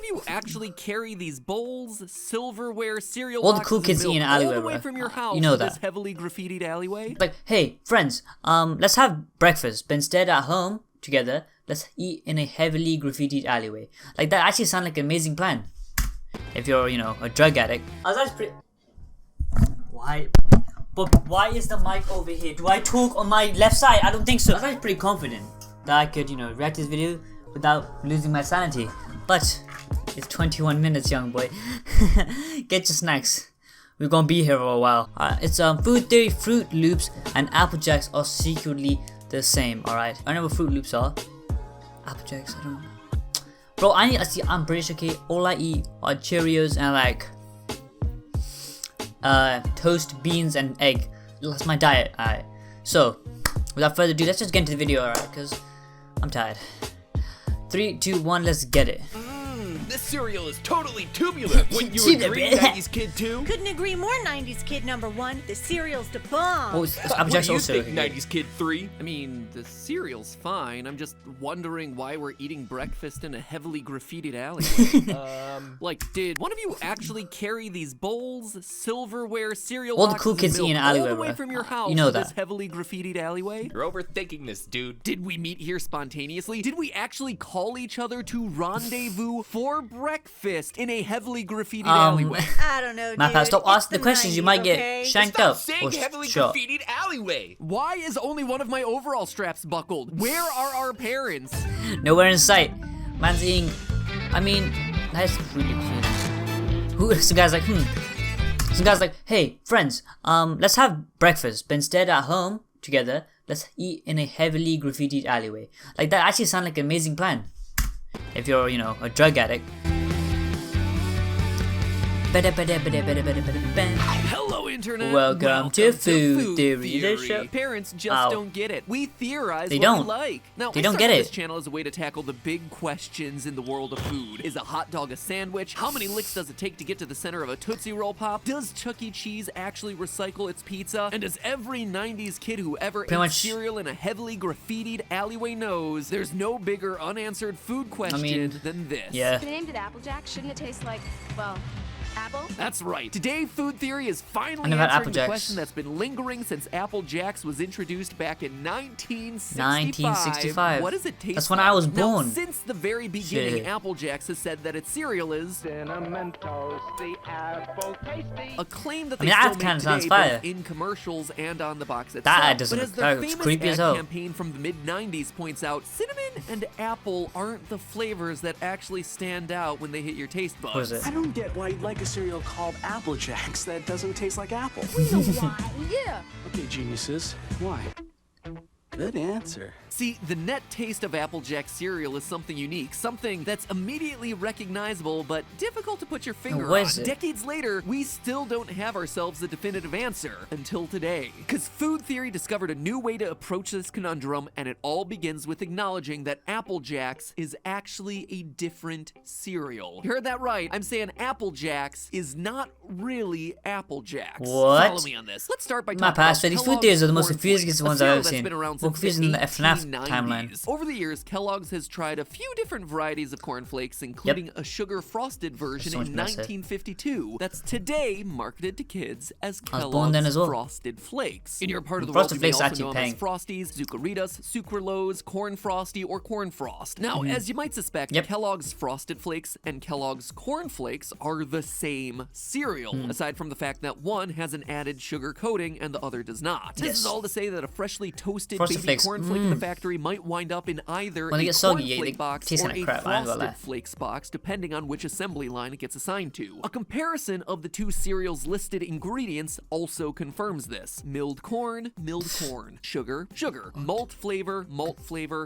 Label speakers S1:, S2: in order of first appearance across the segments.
S1: you actually carry these bowls, silverware, cereal
S2: All the
S1: boxes,
S2: cool kids
S1: and
S2: eat in
S1: milk
S2: an alleyway,
S1: all the way
S2: bro.
S1: from your house
S2: You know
S1: to
S2: that.
S1: this heavily graffitied alleyway?
S2: Like, hey, friends, let's have breakfast, but instead at home, together, let's eat in a heavily graffitied alleyway. Like, that actually sounds like an amazing plan. If you're, a drug addict. I was actually Why? But why is the mic over here? Do I talk on my left side? I don't think so. I was actually pretty confident that I could, react to this video without losing my sanity. But it's 21 minutes, young boy. Get your snacks. We're gonna be here for a while. It's food theory. Fruit Loops and Apple Jacks are secretly the same. Alright, I know what Fruit Loops are. Apple Jacks, I don't know. Bro, I'm British, okay? All I eat are Cheerios and like toast, beans, and egg. That's my diet. Alright. So, without further ado, let's just get into the video, alright? Because I'm tired. 3, 2, 1, let's get it.
S1: This cereal is totally tubular. Wouldn't you agree, 90s kid too?
S3: Couldn't agree more, 90s kid number 1. The cereal's the bomb.
S2: Oh, Apple
S1: What
S2: Jacks
S1: do you
S2: also.
S1: think, 90s kid 3? I mean, the cereal's fine. I'm just wondering why we're eating breakfast in a heavily graffitied alleyway. Like, did one of you actually carry these bowls, silverware, cereal
S2: All the
S1: boxes,
S2: cool kids
S1: and
S2: eat in
S1: milk
S2: an alleyway,
S1: all the way
S2: bro.
S1: from your house
S2: You know
S1: to
S2: that.
S1: this heavily graffitied alleyway?
S4: You're overthinking this, dude.
S1: Did we meet here spontaneously? Did we actually call each other to rendezvous for breakfast in a heavily graffitied alleyway?
S3: I don't know,
S2: Matt,
S3: dude.
S2: stop
S3: It's
S2: asking the questions. You might get
S3: okay?
S2: shanked
S4: Stop
S2: up
S4: saying
S2: or
S4: heavily
S2: shot.
S4: graffitied alleyway.
S1: Why is only one of my overall straps buckled? Where are our parents?
S2: Nowhere in sight. Man's eating. I mean, that's really cute. Some guy's like, Some guy's like, hey, friends, let's have breakfast, but instead at home, together, let's eat in a heavily graffitied alleyway. Like, that actually sounds like an amazing plan. If you're, a drug addict.
S1: Hello, Internet.
S2: Welcome to Food Theory.
S1: Parents just don't get it. We theorize
S2: They
S1: what
S2: don't.
S1: we like. Now,
S2: They
S1: we
S2: don't
S1: started
S2: get
S1: this
S2: it.
S1: channel as a way to tackle the big questions in the world of food. Is a hot dog a sandwich? How many licks does it take to get to the center of a Tootsie Roll Pop? Does Chuck E. Cheese actually recycle its pizza? And does every 90s kid who ever ate cereal in a heavily graffitied alleyway knows there's no bigger unanswered food question than this?
S2: Yeah.
S5: They named it Apple Jack. Shouldn't it taste like, well, apple?
S1: That's right. Today, Food Theory is finally
S2: never had
S1: answering
S2: Apple
S1: the
S2: Jacks.
S1: question that's been lingering since Apple Jacks was introduced back in 1965.
S2: 1965.
S1: What does it taste
S2: That's when
S1: like?
S2: I was
S1: Now,
S2: born.
S1: since the very beginning,
S2: Shit.
S1: Apple Jacks has said that its cereal is
S6: Cinnamon toast, the apple tasty.
S1: a claim that
S2: I
S1: they
S2: mean, that
S1: still
S2: kinda
S1: make
S2: sounds
S1: today,
S2: fire.
S1: both in commercials and on the box itself.
S2: That ad doesn't
S1: but as
S2: look
S1: their
S2: that looks
S1: famous
S2: creepy
S1: ad
S2: as hell.
S1: campaign from the mid-90s points out, cinnamon and apple aren't the flavors that actually stand out when they hit your taste buds.
S2: What is it?
S6: I don't get why you'd like a cereal called Apple Jacks that doesn't taste like apple.
S5: Yeah.
S6: Okay, geniuses, why? Good answer.
S1: See, the net taste of Apple Jack cereal is something unique, something that's immediately recognizable but difficult to put your finger
S2: what
S1: on.
S2: is it?
S1: Decades later, we still don't have ourselves a definitive answer until today. Because Food Theory discovered a new way to approach this conundrum, and it all begins with acknowledging that Apple Jacks is actually a different cereal. You heard that right. I'm saying Apple Jacks is not really Apple Jacks.
S2: What?
S1: Follow me on this. Let's start by
S2: My
S1: talking
S2: past
S1: about
S2: these food
S1: Kellogg's
S2: theories are the most
S1: Corn
S2: confusing
S1: Flakes,
S2: ones
S1: a
S2: I've
S1: cereal
S2: ever
S1: that's
S2: seen.
S1: been around
S2: More
S1: since
S2: confusing than the FNAF
S1: 1890s.
S2: timeline.
S1: Over the years, Kellogg's has tried a few different varieties of cornflakes, including a sugar frosted version
S2: so much
S1: in
S2: better.
S1: 1952 that's today marketed to kids as
S2: I was born then
S1: Kellogg's
S2: as well.
S1: Frosted Flakes. In your part of the
S2: Frosted
S1: world, you may
S2: Flakes
S1: also
S2: actually
S1: know them as
S2: paying.
S1: Frosties, Zucaritas, Sucralose, Corn Frosty, or Corn Frost. Now, as you might suspect,
S2: Mm-hmm. Yep.
S1: Kellogg's Frosted Flakes and Kellogg's Corn Flakes are the same cereal,
S2: Hmm.
S1: aside from the fact that one has an added sugar coating and the other does not. This is
S2: Yes.
S1: all to say that a freshly toasted
S2: Frosted
S1: baby
S2: Flakes,
S1: cornflake in the factory might wind up in either
S2: When they
S1: a
S2: get soggy,
S1: cornflake
S2: they
S1: box
S2: taste
S1: or
S2: like
S1: a
S2: crap, I ain't gonna
S1: frosted
S2: lie.
S1: flakes box, depending on which assembly line it gets assigned to. A comparison of the two cereals' listed ingredients also confirms this. Milled corn, sugar, malt flavor,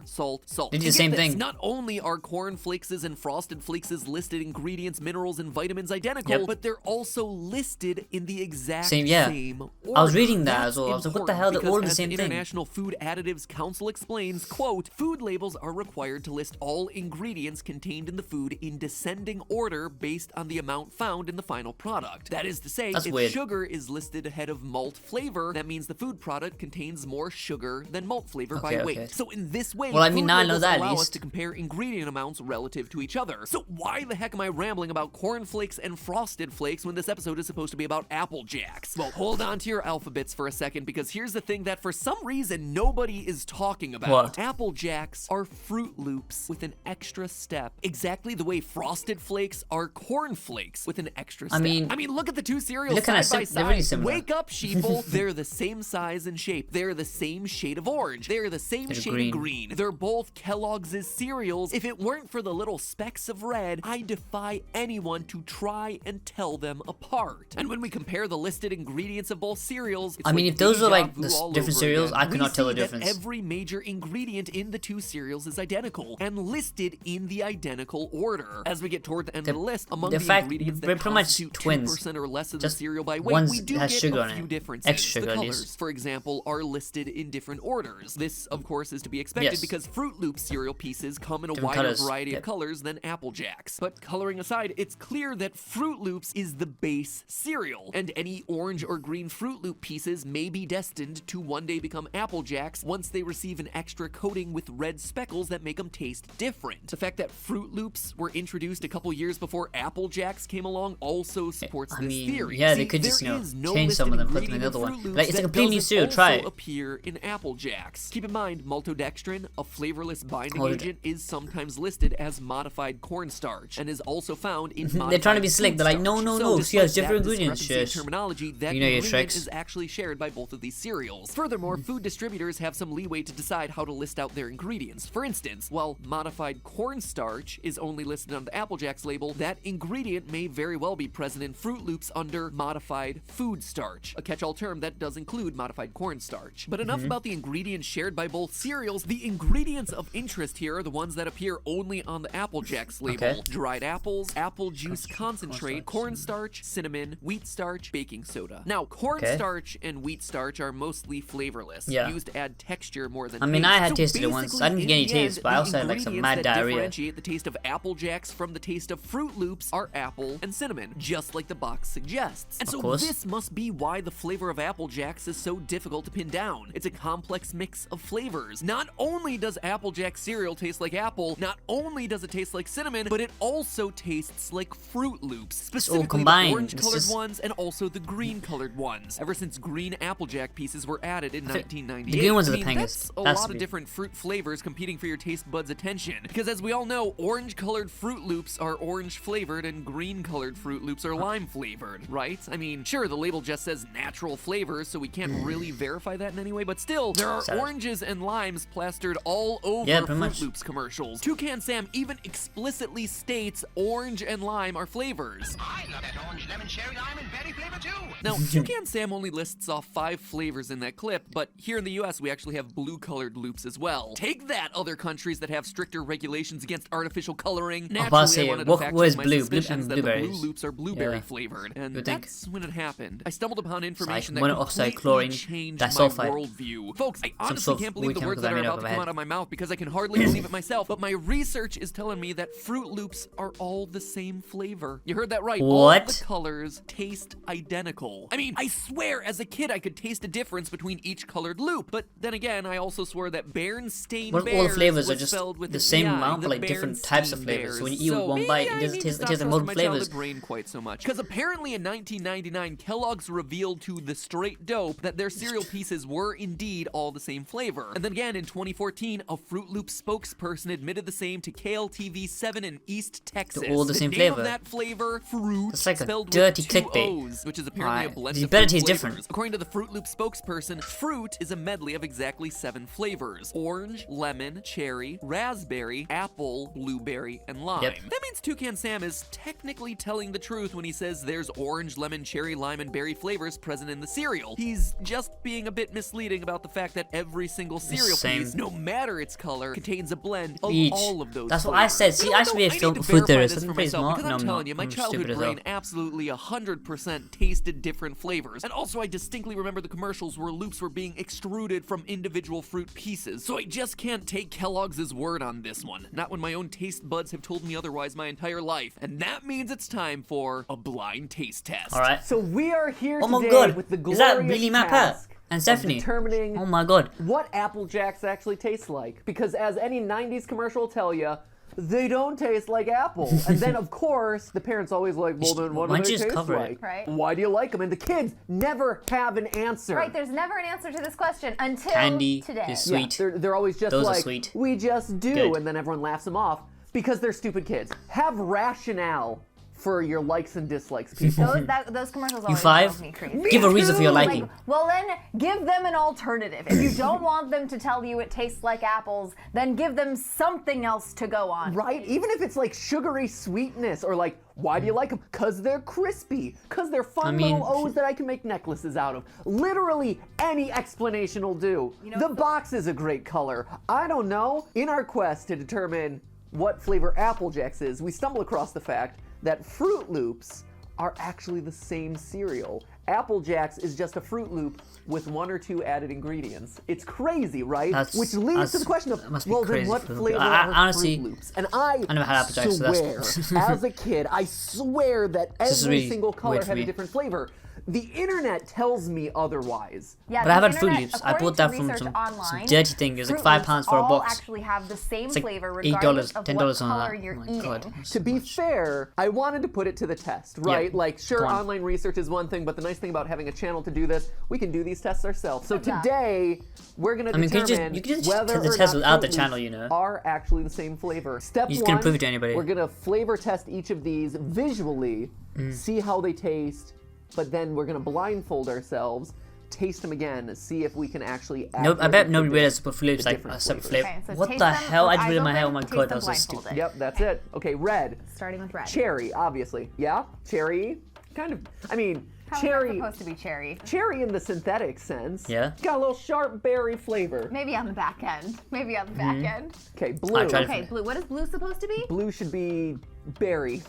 S1: salt.
S2: They do the
S1: And
S2: same
S1: get this,
S2: thing.
S1: Not only are corn flakes and frosted flakes listed ingredients, minerals, and vitamins identical,
S2: Yep.
S1: but they're also listed in the exact
S2: Same, yeah.
S1: same order.
S2: I was reading that
S1: That's
S2: as well. I was like, what the hell? They're
S1: important
S2: all the
S1: because
S2: same
S1: as
S2: thing.
S1: International Food Additives Council explains, quote, food labels are required to list all ingredients contained in the food in descending order based on the amount found in the final product. That is to say,
S2: That's
S1: if
S2: weird.
S1: sugar is listed ahead of malt flavor, that means the food product contains more sugar than malt flavor by
S2: Okay,
S1: weight.
S2: okay.
S1: So in this way,
S2: Well, I mean,
S1: food
S2: now I know
S1: labels
S2: that at
S1: allow us
S2: least.
S1: to compare ingredient amounts relative to each other. So why the heck am I rambling about Corn Flakes and Frosted Flakes when this episode is supposed to be about Apple Jacks? Well, hold on to your alphabets for a second, because here's the thing that for some reason nobody is talking about.
S2: What?
S1: Apple Jacks are Fruit Loops with an extra step. Exactly the way Frosted Flakes are Corn Flakes with an extra step.
S2: I mean,
S1: look at the two cereals
S2: look kinda
S1: side by
S2: they're really
S1: side.
S2: similar.
S1: Wake up, sheeple. They're the same size and shape. They're the same shade of orange. They're the same
S2: They're
S1: shade
S2: green.
S1: of green. They're both Kellogg's cereals. If it weren't for the little specks of red, I defy anyone to try and tell them apart. And when we compare the listed ingredients of both cereals, it's
S2: I mean,
S1: like
S2: if those were
S1: déjà
S2: like
S1: vu
S2: the
S1: all
S2: different
S1: over
S2: cereals,
S1: again.
S2: I could
S1: We
S2: not tell
S1: see
S2: the
S1: that
S2: difference.
S1: every major ingredient in the two cereals is identical and listed in the identical order. As we get toward the end of the list, among
S2: the
S1: the
S2: fact
S1: ingredients
S2: they're
S1: that
S2: pretty much
S1: constitute
S2: twins.
S1: 2% or less of the
S2: Just
S1: cereal by weight,
S2: one's
S1: we do
S2: has
S1: get
S2: sugar
S1: a
S2: on it.
S1: few differences.
S2: Extra sugar
S1: the
S2: at
S1: colors,
S2: least.
S1: for example, are listed in different orders. This, of course, is to be expected
S2: Yes.
S1: because Fruit Loop cereal pieces come in a
S2: Different
S1: wider
S2: colors.
S1: variety
S2: Yep.
S1: of colors than Apple Jacks. But coloring aside, it's clear that Fruit Loops is the base cereal, and any orange or green Fruit Loop pieces may be destined to one day become Apple Jacks once they receive an extra coating with red speckles that make them taste different. The fact that Fruit Loops were introduced a couple years before Apple Jacks came along also supports
S2: I
S1: this
S2: mean,
S1: theory.
S2: yeah,
S1: See,
S2: they could just,
S1: there is no
S2: change some
S1: listed
S2: of them, put them in
S1: ingredient
S2: another one.
S1: Fruit Loops
S2: Like, it's a
S1: that
S2: complete new
S1: doesn't
S2: cereal, try
S1: also
S2: it.
S1: appear in Apple Jacks. Keep in mind, maltodextrin, a flavorless binding
S2: Oh,
S1: agent, is sometimes listed as modified cornstarch and is also found in modified
S2: They're trying to be slick. They're like, no,
S1: food
S2: no,
S1: starch.
S2: no,
S1: So
S2: she has
S1: despite
S2: different
S1: that
S2: ingredients.
S1: discrepancy in
S2: Shush.
S1: terminology, that
S2: You know your
S1: ingredient
S2: tricks.
S1: is actually shared by both of these cereals. Furthermore, food distributors have some leeway to decide how to list out their ingredients. For instance, while modified cornstarch is only listed on the Apple Jacks label, that ingredient may very well be present in Fruit Loops under modified food starch, a catch-all term that does include modified cornstarch. But enough about the ingredients shared by both cereals. The ingredients of interest here are the ones that appear only on the Apple Jacks label.
S2: Okay.
S1: Dried apples, apple juice concentrate, cornstarch, cinnamon, wheat starch, baking soda. Now, cornstarch and wheat starch are mostly flavorless,
S2: Yeah.
S1: used to add texture more than
S2: I mean,
S1: taste.
S2: I had
S1: So
S2: tasted it once.
S1: basically,
S2: I didn't
S1: in
S2: get any
S1: the
S2: taste,
S1: end,
S2: but I
S1: the
S2: also had like some
S1: ingredients
S2: mad
S1: that
S2: diarrhea.
S1: differentiate the taste of Apple Jacks from the taste of Fruit Loops are apple and cinnamon, just like the box suggests. And
S2: Of
S1: so
S2: course.
S1: this must be why the flavor of Apple Jacks is so difficult to pin down. It's a complex mix of flavors. Not only does Apple Jack cereal taste like apple, not only does it taste like cinnamon, but it also tastes like Fruit Loops, specifically
S2: combined.
S1: the orange-colored
S2: This is-
S1: ones and also the green-colored ones. Ever since green Apple Jack pieces were added in 1998,
S2: the green ones are
S1: I
S2: the
S1: mean,
S2: pangest.
S1: that's a
S2: That's
S1: lot of
S2: weird.
S1: different fruit flavors competing for your taste buds' attention. Because as we all know, orange-colored Fruit Loops are orange-flavored and green-colored Fruit Loops are lime-flavored, right? I mean, sure, the label just says natural flavors, so we can't really verify that in any way, but still, there are
S2: Sad.
S1: oranges and limes plastered all over
S2: Yeah, pretty
S1: Fruit
S2: much.
S1: Loops commercials. Toucan Sam even explicitly states orange and lime are flavors.
S7: I love that orange, lemon, cherry, lime, and berry flavor too.
S1: Now, Toucan Sam only lists off 5 flavors in that clip, but here in the US, we actually have blue-colored loops as well. Take that, other countries that have stricter regulations against artificial coloring.
S2: about to
S1: Naturally,
S2: say,
S1: I wanted
S2: what
S1: to fact
S2: was
S1: check my
S2: blue?
S1: suspicions that the blue
S2: Blueberries.
S1: loops are blueberry
S2: Yeah.
S1: flavored, and
S2: You'd think.
S1: that's when it happened. I stumbled upon information
S2: like
S1: that
S2: monoxide
S1: completely
S2: chlorine,
S1: changed my
S2: disulfide.
S1: worldview. Folks, I honestly
S2: sort of
S1: can't believe
S2: weird
S1: the words
S2: chemicals
S1: that
S2: I
S1: are
S2: made up
S1: about to
S2: in my
S1: come
S2: head.
S1: out of my mouth because I can hardly believe it myself, but my research is telling me that Fruit Loops are all the same flavor. You heard that right. All
S2: What?
S1: the colors taste identical. I mean, I swear as a kid I could taste a difference between each colored loop, but then again, I also swore that Berenstain
S2: What if
S1: Bears
S2: all the flavors are
S1: was
S2: just
S1: spelled with
S2: the
S1: an
S2: same
S1: EI,
S2: amount,
S1: the
S2: but like different types of
S1: Berenstain
S2: flavors? So when you
S1: Bears.
S2: eat with one bite,
S1: maybe
S2: it
S1: I
S2: doesn't
S1: need to
S2: taste
S1: stop
S2: like
S1: trusting
S2: multiple
S1: my
S2: flavors.
S1: childhood brain quite so much. Because apparently in 1999, Kellogg's revealed to the straight dope that their cereal pieces were indeed all the same flavor. And then again in 2014, a Fruit Loop spokesperson admitted the same to KLTV7 in East Texas.
S2: all the same
S1: name
S2: flavor.
S1: of that flavor, Froot,
S2: That's like a
S1: spelled
S2: dirty
S1: with 2
S2: clickbait.
S1: O's, which is apparently a
S2: Alright,
S1: blend
S2: it
S1: of
S2: better
S1: fruit
S2: taste
S1: flavors.
S2: different.
S1: According to the Fruit Loop spokesperson, Froot is a medley of exactly 7 flavors: orange, lemon, cherry, raspberry, apple, blueberry, and lime.
S2: Yep.
S1: That means Toucan Sam is technically telling the truth when he says there's orange, lemon, cherry, lime, and berry flavors present in the cereal. He's just being a bit misleading about the fact that every single cereal
S2: same.
S1: piece, no matter its color, contains a blend of
S2: Each.
S1: all of those
S2: That's
S1: flavors.
S2: what I said. See,
S1: You know,
S2: I should be a
S1: I need
S2: food
S1: to verify
S2: theorist.
S1: this
S2: I'm
S1: for
S2: pretty
S1: myself
S2: smart.
S1: because
S2: No,
S1: I'm
S2: I'm
S1: telling
S2: not.
S1: you, my
S2: I'm
S1: childhood
S2: stupid as
S1: brain
S2: hell.
S1: absolutely 100% tasted different flavors. And also, I distinctly remember the commercials where loops were being extruded from from individual fruit pieces, so I just can't take Kellogg's word on this one. Not when my own taste buds have told me otherwise my entire life. And that means it's time for a blind taste test.
S2: Alright.
S6: So we are here
S2: Oh my
S6: today
S2: god.
S6: with the
S2: Is
S6: glorious
S2: that really Matt Pat?
S6: task
S2: And
S6: of
S2: Stephanie?
S6: determining
S2: Oh my god.
S6: what Apple Jacks actually taste like. Because as any 90s commercial will tell you, they don't taste like apple. And then, of course, the parents always like, well, then what do
S2: Why don't
S6: they
S2: you just
S6: taste
S2: cover it?
S6: like?
S3: Right.
S6: Why do you like them? And the kids never have an answer.
S3: Right, there's never an answer to this question until
S2: Candy
S3: today.
S2: is
S6: Yeah,
S2: sweet.
S6: they're always just
S2: Those are
S6: like,
S2: sweet.
S6: we just do.
S2: Good.
S6: And then everyone laughs them off because they're stupid kids. Have rationale for your likes and dislikes, people.
S3: Those commercials always
S2: five?
S3: drove me crazy.
S2: Give a reason for your
S6: too.
S2: liking.
S3: Well, then give them an alternative. If you don't want them to tell you it tastes like apples, then give them something else to go on.
S6: Right? Even if it's like sugary sweetness or like, why do you like them? Because they're crispy. Because they're fun
S2: mean-
S6: little O's that I can make necklaces out of. Literally any explanation will do. The box is a great color. I don't know. In our quest to determine what flavor Apple Jacks is, we stumble across the fact that Froot Loops are actually the same cereal. Apple Jacks is just a Froot Loop with 1 or 2 added ingredients. It's crazy, right?
S2: That's-
S6: Which leads to the
S2: that's-
S6: question
S2: that
S6: of,
S2: must be
S6: well, then
S2: crazy
S6: what
S2: for them.
S6: flavor
S2: I-
S6: are
S2: honestly,
S6: Froot Loops? And I
S2: never had Apple Jacks, so that's-
S6: swear, as a kid, I swear that
S2: is
S6: every
S2: really
S6: single color
S2: weird for
S6: had a
S2: me.
S6: different flavor. The internet tells me otherwise.
S3: Yeah,
S2: But I
S3: the
S2: have had Froot
S3: internet,
S2: Loops. I
S3: according
S2: bought that
S3: to
S2: from
S3: research
S2: some
S3: online,
S2: dirty thing. It was like
S3: Froot
S2: £5
S3: Loops
S2: for a
S3: all
S2: box.
S3: actually have the same
S2: It's like
S3: flavor
S2: $8,
S3: regardless of
S2: $10
S3: what
S2: on
S3: color
S2: that.
S3: you're
S2: Oh my
S3: eating.
S2: god.
S6: To be fair, I wanted to put it to the test, right?
S2: Yeah.
S6: Like, sure,
S2: Go on.
S6: online research is one thing, but the nice thing about having a channel to do this, we can do these tests ourselves. So
S3: Yeah.
S6: today, we're going to
S2: I mean,
S6: determine
S2: you could just
S6: whether
S2: test the
S6: or
S2: test
S6: not
S2: without
S6: Froot
S2: the
S6: Loops
S2: channel, you know.
S6: are actually the same flavor. Step
S2: You just
S6: one,
S2: couldn't prove it to anybody.
S6: we're going to flavor test each of these visually, see how they taste, but then we're going to blindfold ourselves, taste them again, see if we can actually
S2: Nope, I bet
S6: accurately
S2: nobody
S6: predict
S2: realized to put Froot Loops
S6: the
S2: like
S6: different
S2: a separate
S6: flavors.
S2: flavor.
S3: Okay, so
S2: What
S3: taste
S2: the
S3: them
S2: hell?
S3: with
S2: I did it in
S3: eyes
S2: my head. Oh
S3: open,
S2: my
S3: taste
S2: god, that
S3: them
S2: was so stupid.
S3: blindfolded.
S6: Yep, that's it. Okay, red.
S3: Starting with red.
S6: Cherry, obviously. Yeah, cherry. Kind of, I mean,
S3: Probably
S6: cherry.
S3: not supposed to be cherry.
S6: Cherry in the synthetic sense.
S2: Yeah.
S6: Got a little sharp berry flavor.
S3: Maybe on the back end. Maybe on the back end.
S6: Okay, blue.
S2: I tried it.
S3: Okay, blue. What is blue supposed to be?
S6: Blue should be berry.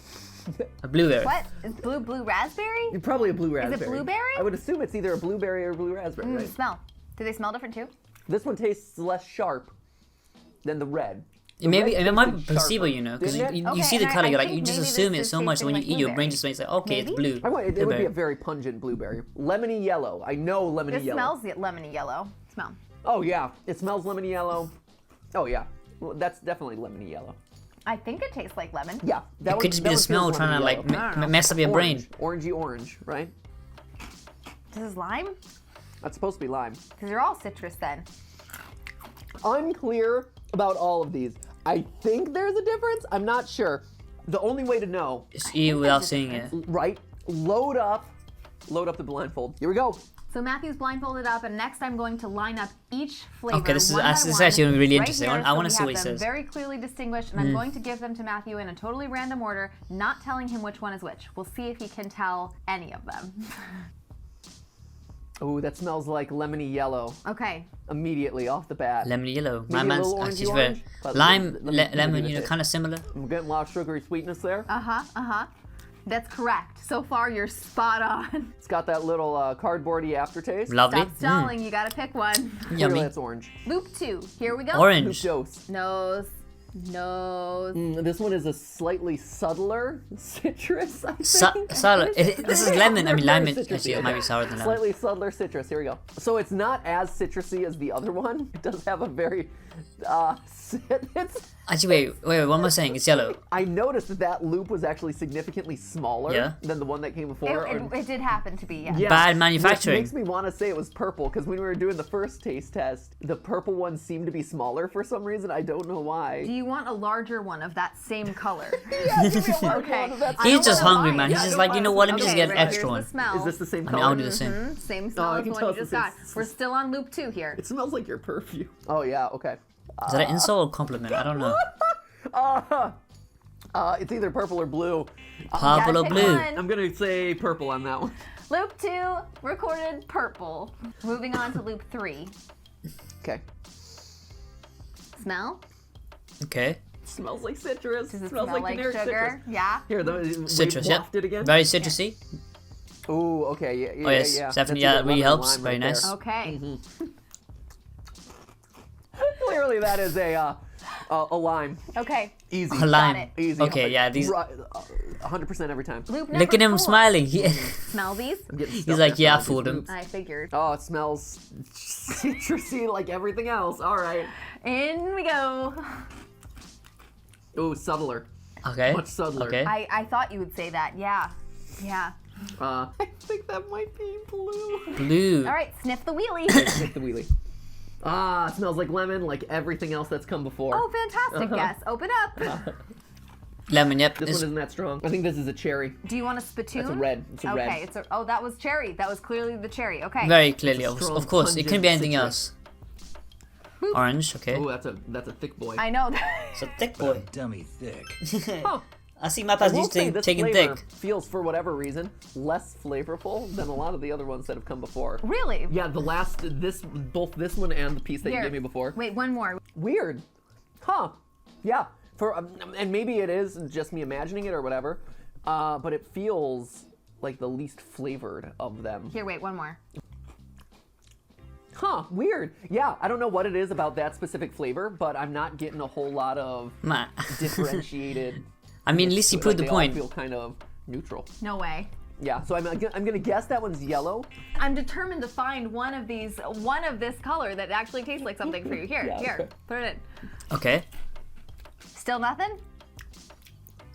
S2: A blueberry.
S3: What? Is blue raspberry?
S6: Probably a blue raspberry.
S3: blueberry?
S6: I would assume it's either a blueberry or a blue raspberry, right?
S3: Smell. Do they smell different too?
S6: This one tastes less sharp than the red. The
S2: Maybe
S6: red
S2: it might be
S6: tasted
S2: placebo,
S6: sharper,
S2: you know, because
S6: didn't it?
S2: you see the
S3: Okay,
S2: color,
S3: and
S2: you're
S3: I
S2: like, you
S3: think
S2: just
S3: maybe
S2: assume
S3: this
S2: it
S3: is
S2: so much. So when you
S3: tasting
S2: eat, your
S3: like
S2: brain just makes like, okay, it's
S3: Maybe?
S2: blue.
S6: It would be
S2: Blueberry.
S6: a very pungent blueberry. Lemony yellow. I know lemony
S3: This
S6: yellow.
S3: smells lemony yellow. Smell.
S6: Oh yeah, it smells lemony yellow. Oh yeah, well, that's definitely lemony yellow.
S3: I think it tastes like lemon.
S6: Yeah, that
S2: It
S6: one-
S2: could just
S6: that
S2: be the
S6: one
S2: smell
S6: feels
S2: trying to
S6: lemony
S2: like
S6: yellow.
S2: mess up your brain.
S6: Orangey orange, right?
S3: This is lime?
S6: That's supposed to be lime.
S3: Because they're all citrus then.
S6: Unclear about all of these. I think there's a difference. I'm not sure. The only way to know,
S2: Just eat it without seeing it.
S6: right? Load up the blindfold. Here we go.
S3: So Matthew's blindfolded up, and next I'm going to line up each flavor.
S2: Okay, this is-
S3: one by
S2: this is
S3: one,
S2: actually really
S3: right
S2: interesting.
S3: here,
S2: I
S3: so
S2: wanna
S3: we
S2: see
S3: have
S2: what he
S3: them
S2: says.
S3: very clearly distinguished, and I'm going to give them to Matthew in a totally random order, not telling him which one is which. We'll see if he can tell any of them.
S6: Oh, that smells like lemony yellow
S3: Okay.
S6: immediately off the bat.
S2: Lemon yellow.
S6: Maybe
S2: My
S6: a
S2: man's
S6: little
S2: actually
S6: orangey
S2: very
S6: orange, but
S2: lime,
S6: let me
S2: lemon,
S6: give
S2: you
S6: it
S2: know,
S6: a-
S2: kind of similar.
S6: I'm getting a lot of sugary sweetness there.
S3: Uh-huh. That's correct. So far, you're spot on.
S6: It's got that little cardboardy aftertaste.
S2: Lovely.
S3: Stop stalling. You gotta pick one.
S6: Clearly
S2: Yummy.
S6: it's orange.
S3: Loop 2. Here we go.
S2: Orange.
S6: Dose.
S3: Nose.
S6: This one is a slightly subtler citrus, I think.
S2: This is lemon. I mean,
S6: Very
S2: lime.
S6: citrusy,
S2: Actually, it might be sour than lemon.
S6: Slightly subtler citrus. Here we go. So it's not as citrusy as the other one. It does have a very, it's.
S2: Actually, wait. What am I saying? It's yellow.
S6: I noticed that loop was actually significantly smaller
S2: Yeah.
S6: than the one that came before.
S3: It did happen to be, yeah.
S6: Yeah.
S2: Bad
S6: Which
S2: manufacturing.
S6: makes me want to say it was purple because when we were doing the first taste test, the purple one seemed to be smaller for some reason. I don't know why.
S3: Do you want a larger one of that same color?
S6: Yeah, give me a large
S3: Okay.
S6: one of that.
S3: I
S2: He's
S3: don't
S2: just
S3: wanna
S2: hungry,
S3: lie.
S2: man. He's
S6: Yeah,
S2: just
S6: I
S2: like,
S6: don't
S2: you know
S6: mind.
S2: what? Let me just
S3: Okay,
S2: get an
S3: right,
S2: extra
S3: here's
S2: one.
S3: the smell.
S6: Is this the same
S2: I
S6: color?
S2: mean, I'll do the same.
S3: Same
S6: Oh,
S3: smell
S6: I
S3: as
S6: can
S3: the
S6: tell
S3: one you
S6: it's
S3: just
S6: the
S3: got.
S6: same-
S3: We're still on loop 2 here.
S6: It smells like your perfume. Oh yeah, okay.
S2: Is that an insult or compliment? I don't know.
S6: It's either purple or blue.
S2: Purple or
S3: pick
S2: blue?
S3: one.
S6: I'm gonna say purple on that one.
S3: Loop 2 recorded purple. Moving on to loop 3.
S6: Okay.
S3: Smell?
S2: Okay.
S6: Smells like citrus.
S3: Does it
S6: smells
S3: smell like
S6: generic
S3: sugar?
S6: citrus.
S3: Yeah.
S6: Here, the
S2: Citrus, yeah.
S6: waft it again.
S2: Very citrusy.
S6: Ooh, okay, yeah,
S2: Oh yes,
S6: yeah.
S2: definitely.
S6: That's
S2: Yeah,
S6: either
S2: really
S6: lemon or
S2: helps.
S6: lime
S2: Very
S6: right there.
S2: nice.
S3: Okay.
S6: Clearly, that is a lime.
S3: Okay.
S6: Easy.
S2: A lime.
S3: it.
S6: Easy.
S2: Okay, yeah, these.
S6: 100% every time.
S3: Loop number
S2: Look at him
S3: 4.
S2: smiling.
S3: Smell these?
S6: I'm getting
S2: He's
S6: stuck
S2: like,
S6: after
S2: yeah,
S6: all
S2: I
S6: these
S2: fooled him.
S6: loops.
S3: I figured.
S6: Oh, it smells citrusy like everything else. All right.
S3: In we go.
S6: Ooh, subtler.
S2: Okay.
S6: Much subtler.
S2: Okay.
S3: I thought you would say that. Yeah. Yeah.
S6: I think that might be blue.
S2: Blue.
S3: All right, sniff the wheelie.
S6: Take the wheelie. Ah, it smells like lemon, like everything else that's come before.
S3: Oh, fantastic. Yes. Open up.
S2: Lemon, yep.
S6: This
S2: It's-
S6: one isn't that strong. I think this is a cherry.
S3: Do you want a spittoon?
S6: That's a red. It's a
S3: Okay,
S6: red.
S3: it's a. Oh, that was cherry. That was clearly the cherry. Okay.
S2: very clearly,
S6: It's a strong,
S2: of course. It couldn't be anything
S6: pungent
S2: else. Orange, okay.
S6: Oh, that's a thick boy.
S3: I know that.
S2: It's a thick boy.
S7: Dummy thick.
S6: Huh.
S2: I see my
S6: I
S2: past
S6: will
S2: used
S6: say
S2: to
S6: this
S2: taking
S6: flavor
S2: thick.
S6: feels, for whatever reason, less flavorful than a lot of the other ones that have come before.
S3: Really?
S6: Yeah, both this one and the piece that
S3: Here.
S6: you gave me before.
S3: Wait, one more.
S6: Weird. Huh. Yeah. And maybe it is just me imagining it or whatever, but it feels like the least flavored of them.
S3: Here, wait, one more.
S6: Huh, weird. Yeah, I don't know what it is about that specific flavor, but I'm not getting a whole lot of
S2: Ma-
S6: differentiated.
S2: I mean, at least you
S6: like
S2: proved the
S6: they all
S2: point.
S6: feel kind of neutral.
S3: No way.
S6: Yeah, so I'm gonna guess that one's yellow.
S3: I'm determined to find one of this color that actually tastes like something for you. Here,
S6: Yeah,
S3: here,
S6: okay.
S3: put it in.
S2: Okay.
S3: Still nothing?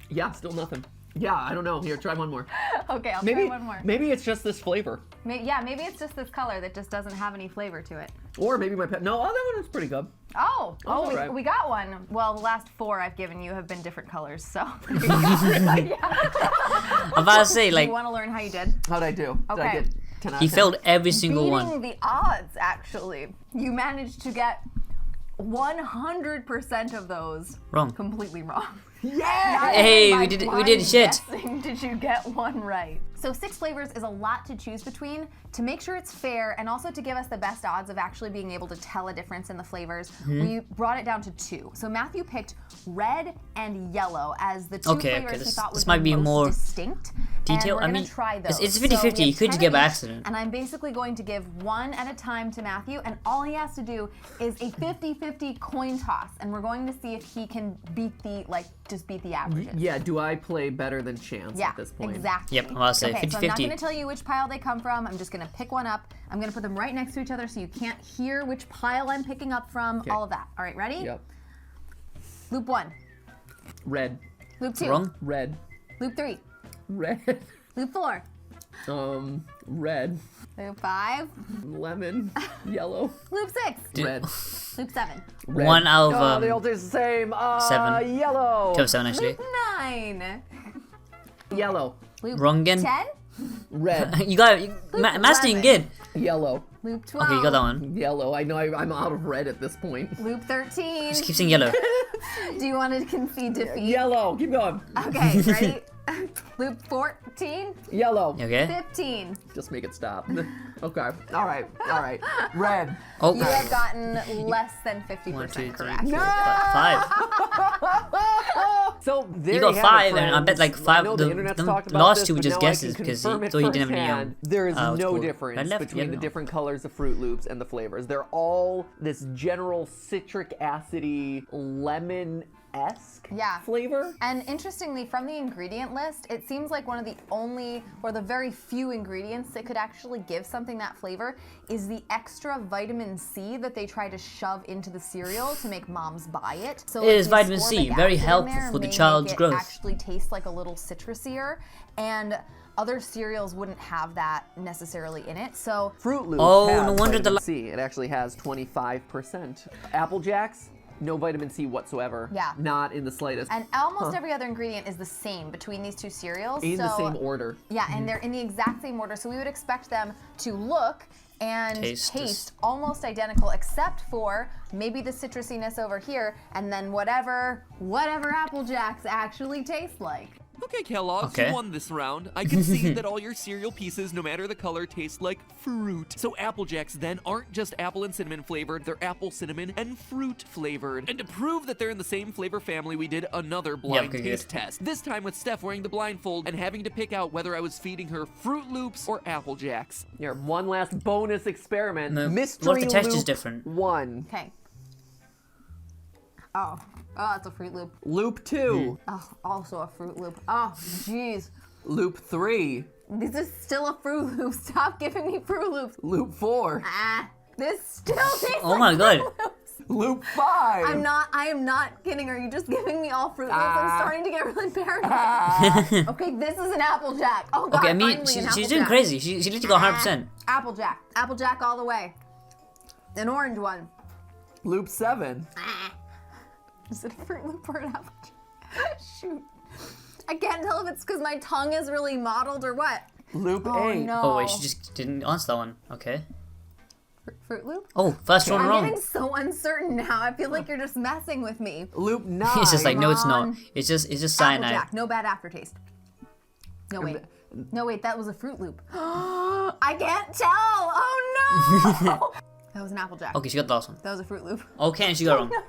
S6: Yeah, still nothing. Yeah, I don't know. Here, try one more.
S3: Okay, I'll
S6: Maybe
S3: try one more.
S6: maybe it's just this flavor,
S3: Maybe it's just this color that just doesn't have any flavor to it.
S6: or maybe my pet. No, that one is pretty good.
S3: Oh,
S6: all
S3: we,
S6: right.
S3: we got one. Well, the last 4 I've given you have been different colors, so.
S2: I'm about to say, like,
S3: You want to learn how you did?
S6: How'd I do? Did I
S3: Okay.
S6: get 10 out
S2: he
S6: of 10?
S2: failed every single
S3: Beating
S2: one.
S3: the odds, actually. You managed to get 100% of those
S2: Wrong.
S3: completely wrong.
S6: Yeah!
S3: Not
S2: Hey,
S3: even
S2: we
S3: by
S2: did
S3: blind
S2: shit.
S3: guessing did you get one right. So 6 flavors is a lot to choose between. To make sure it's fair and also to give us the best odds of actually being able to tell a difference in the flavors,
S2: Mm-hmm.
S3: we brought it down to 2. So Matthew picked red and yellow as the 2
S2: Okay,
S3: flavors he
S2: this-
S3: thought
S2: this
S3: would
S2: might be
S3: most
S2: more
S3: distinct.
S2: detail.
S3: And we're
S2: I
S3: gonna
S2: mean,
S3: try
S2: it's-
S3: those.
S2: it's 50-50.
S3: So we
S2: You could
S3: have
S2: get
S3: 10
S2: by
S3: each,
S2: accident.
S3: And I'm basically going to give one at a time to Matthew, and all he has to do is a 50-50 coin toss, and we're going to see if he can beat the averages.
S6: Yeah, do I play better than chance
S3: Yeah,
S6: at this point?
S3: exactly.
S2: Yep, I'm about to say
S3: okay, so I'm not
S2: 50-50.
S3: going to tell you which pile they come from. I'm just going to pick one up. I'm going to put them right next to each other so you can't hear which pile I'm picking up from, all of that. All right, ready?
S6: Yep.
S3: Loop 1.
S6: Red.
S3: Loop 2.
S2: Wrong.
S6: Red.
S3: Loop 3.
S6: Red.
S3: Loop 4.
S6: Red.
S3: Loop 5.
S6: Lemon. Yellow.
S3: Loop 6.
S6: Red.
S3: Loop 7.
S6: Red.
S2: One out
S6: Oh,
S2: of
S6: they all taste the same.
S2: 7.
S6: Yellow.
S2: 2 of 7, actually.
S3: Loop 9.
S6: Yellow.
S3: Loop
S2: Wrong again.
S3: 10.
S6: Red.
S2: You got it. Master's good.
S6: Yellow.
S3: Loop 12.
S2: Okay, you got that one.
S6: Yellow. I know I'm out of red at this point.
S3: Loop 13.
S2: Just keep saying yellow.
S3: Do you want to concede defeat?
S6: Yellow. Keep going.
S3: Okay, ready? Loop 14.
S6: Yellow.
S2: Okay.
S3: 15.
S6: Just make it stop. Okay. All right. All right. Red.
S2: Oh.
S3: You have gotten less than 50%
S2: 1, 2, 3,
S3: correct.
S2: 4, 5.
S6: So there
S2: You got
S6: have
S2: 5,
S6: it,
S2: and I bet
S6: friends.
S2: like 5.
S6: I know the internet's talked
S2: The
S6: about
S2: last
S6: this,
S2: 2 were
S6: but
S2: just
S6: now I
S2: guesses
S6: can
S2: because
S6: confirm
S2: he
S6: it
S2: thought you didn't have any.
S6: firsthand. There is
S2: what's it
S6: no
S2: called?
S6: difference
S2: Red left?
S6: between
S2: Yeah,
S6: the
S2: no.
S6: different colors of Fruit Loops and the flavors. They're all this general citric acidy lemon-esque
S3: Yeah.
S6: flavor.
S3: And interestingly, from the ingredient list, it seems like one of the only or the very few ingredients that could actually give something that flavor is the extra vitamin C that they try to shove into the cereal to make moms buy it. So
S2: It is
S3: the
S2: vitamin C,
S3: ascorbic
S2: very
S3: acid in
S2: helpful
S3: there
S2: for the
S3: may
S2: child's
S3: make it
S2: growth.
S3: actually taste like a little citrusier, and other cereals wouldn't have that necessarily in it. So
S6: Fruit Loops
S2: Oh,
S6: has
S2: no wonder the
S6: vitamin C. It actually has 25%. Apple Jacks, no vitamin C whatsoever.
S3: Yeah.
S6: Not in the slightest.
S3: and almost every other ingredient is the same between these 2 cereals.
S6: in the
S3: so
S6: same order.
S3: Yeah, and they're in the exact same order, so we would expect them to look and
S2: Taste
S3: taste
S2: this.
S3: almost identical, except for maybe the citrusiness over here, and then whatever Apple Jacks actually taste like.
S1: Okay, Kellogg's,
S2: Okay.
S1: you won this round. I can see that all your cereal pieces, no matter the color, taste like fruit. So Apple Jacks then aren't just apple and cinnamon flavored, they're apple, cinnamon, and fruit flavored. And to prove that they're in the same flavor family, we did another blind
S2: okay,
S1: taste
S2: good.
S1: test. This time with Steph wearing the blindfold and having to pick out whether I was feeding her Fruit Loops or Apple Jacks.
S6: Here, one last bonus experiment.
S2: No,
S6: Mystery
S2: what if the taste is
S6: Loop
S2: different?
S6: 1.
S3: Okay. Oh, it's a Fruit Loop.
S6: Loop 2.
S3: Oh, also a Fruit Loop. Oh, jeez.
S6: Loop 3.
S3: This is still a Fruit Loop. Stop giving me Fruit Loops.
S6: Loop 4.
S3: This still tastes
S2: Oh
S3: like
S2: my God.
S3: Fruit Loops.
S6: Loop 5.
S3: I am not kidding. Are you just giving me all Fruit Loops? I'm starting to get really paranoid. Okay, this is an Applejack. Oh God,
S2: Okay, I mean,
S3: finally an
S2: she's doing
S3: Applejack.
S2: crazy. She literally got 100%.
S3: Applejack. Applejack all the way. An orange one.
S6: Loop 7.
S3: Is it a Fruit Loop or an Applejack? Shoot. I can't tell if it's because my tongue is really mottled or what.
S6: Loop
S3: Oh
S6: 8.
S3: no.
S2: Oh wait, she just didn't answer that one. Okay.
S3: Fruit Loop?
S2: Oh, first one
S3: I'm
S2: wrong.
S3: getting so uncertain now. I feel like you're just messing with me.
S6: Loop 9.
S2: It's just like, no, it's not.
S3: on.
S2: It's just cyanide.
S3: Applejack. No bad aftertaste. No wait. No wait, that was a Fruit Loop. I can't tell. Oh no. That was an Applejack.
S2: Okay, she got the last one.
S3: That was a Fruit Loop.
S2: Okay, and she got it wrong.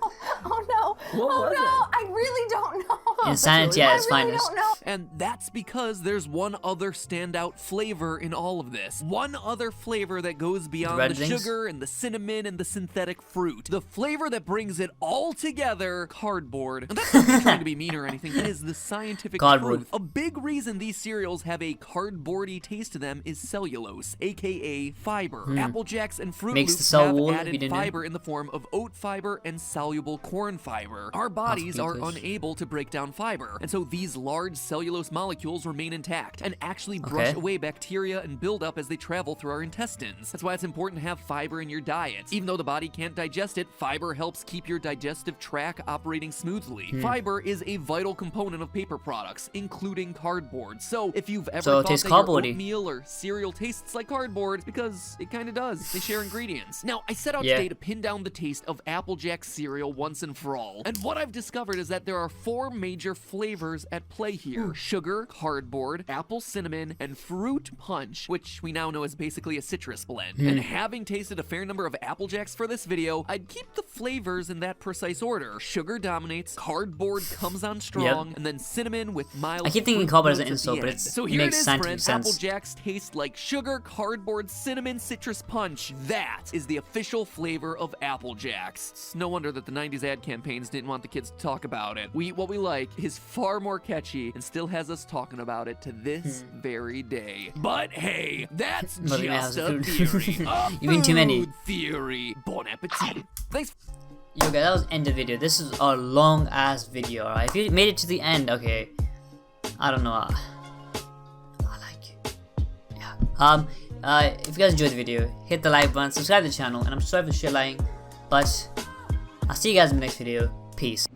S3: Oh no.
S6: What
S3: oh
S6: was
S3: no.
S6: it?
S3: I really don't know.
S2: Insanity at its
S3: I really
S2: finest.
S3: don't know.
S1: And that's because there's one other standout flavor in all of this. One other flavor that goes beyond
S2: red
S1: the
S2: things?
S1: sugar and the cinnamon and the synthetic fruit. The flavor that brings it all together, cardboard. And that's not me trying to be mean or anything. It is the scientific
S2: Cardboard.
S1: truth. A big reason these cereals have a cardboardy taste to them is cellulose, aka fiber. Apple Jacks and Fruit
S2: Makes the
S1: Loops
S2: cell
S1: have
S2: wall, if you
S1: added
S2: didn't know.
S1: fiber in the form of oat fiber and soluble corn fiber. Our bodies are
S2: please.
S1: unable to break down fiber, and so these large cellulose molecules remain intact and actually brush
S2: Okay.
S1: away bacteria and build up as they travel through our intestines. That's why it's important to have fiber in your diet. Even though the body can't digest it, fiber helps keep your digestive tract operating smoothly. Fiber is a vital component of paper products, including cardboard. So if you've ever
S2: So it
S1: thought
S2: tastes
S1: that your
S2: cardboardy.
S1: oatmeal or cereal tastes like cardboard, because it kind of does. They share ingredients. Now, I set out
S2: Yeah.
S1: today to pin down the taste of Applejack cereal once and for all. And what I've discovered is that there are 4 major flavors at play here. Sugar, cardboard, apple cinnamon, and fruit punch, which we now know is basically a citrus blend. And having tasted a fair number of Applejacks for this video, I'd keep the flavors in that precise order. Sugar dominates, cardboard comes on strong, and then cinnamon with mild
S2: I keep thinking
S1: fruit
S2: cardboard as an
S1: notes at
S2: insult,
S1: the
S2: but
S1: end.
S2: it's-
S1: So
S2: it
S1: here
S2: makes
S1: it is,
S2: scientific
S1: friends.
S2: sense.
S1: Applejacks taste like sugar, cardboard, cinnamon, citrus punch. That is the official flavor of Apple Jacks. It's no wonder that the 90s ad campaigns didn't want the kids to talk about it. We Eat What We Like is far more catchy and still has us talking about it to this very day. But hey, that's
S2: But we
S1: just
S2: have
S1: a
S2: food.
S1: theory. A
S2: You've been too many.
S1: food theory. Bon appetit. Thanks.
S2: Yo guys, that was the end of the video. This is a long ass video, alright? If you made it to the end, okay. I don't know. I like you. Yeah. If you guys enjoyed the video, hit the like button, subscribe to the channel, and I'm sorry for shit lying, but I'll see you guys in the next video. Peace.